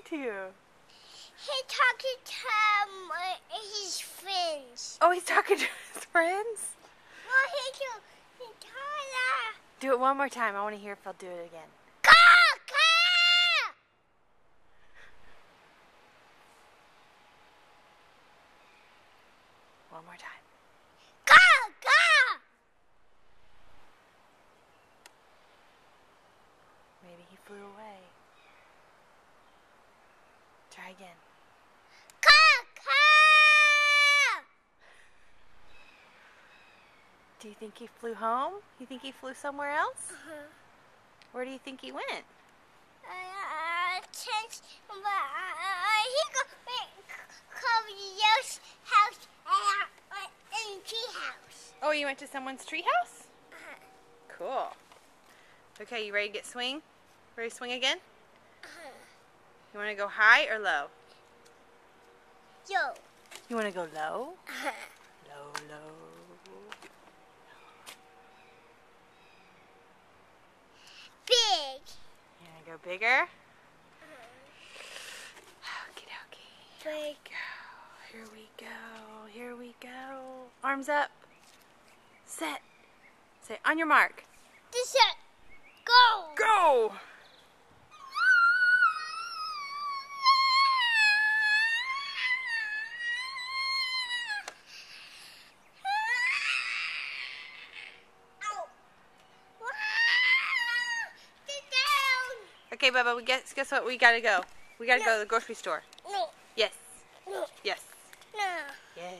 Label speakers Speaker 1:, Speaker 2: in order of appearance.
Speaker 1: to you?
Speaker 2: He's talking to his friends.
Speaker 1: Oh, he's talking to his friends?
Speaker 2: Well, he's talking.
Speaker 1: Do it one more time. I want to hear if he'll do it again. One more time. Maybe he flew away. Try again. Do you think he flew home? You think he flew somewhere else? Where do you think he went? Oh, you went to someone's treehouse? Cool. Okay, you ready to get swing? Ready to swing again? You want to go high or low?
Speaker 2: Yo.
Speaker 1: You want to go low? Low, low.
Speaker 2: Big.
Speaker 1: You want to go bigger? Okie dokie.
Speaker 2: Big.
Speaker 1: Here we go. Here we go. Arms up. Set. Say, on your mark.
Speaker 2: Set. Go.
Speaker 1: Go! Okay, Bubba, guess what? We gotta go. We gotta go to the grocery store.
Speaker 2: No.
Speaker 1: Yes.
Speaker 2: No.
Speaker 1: Yes.
Speaker 2: No.
Speaker 1: Yes.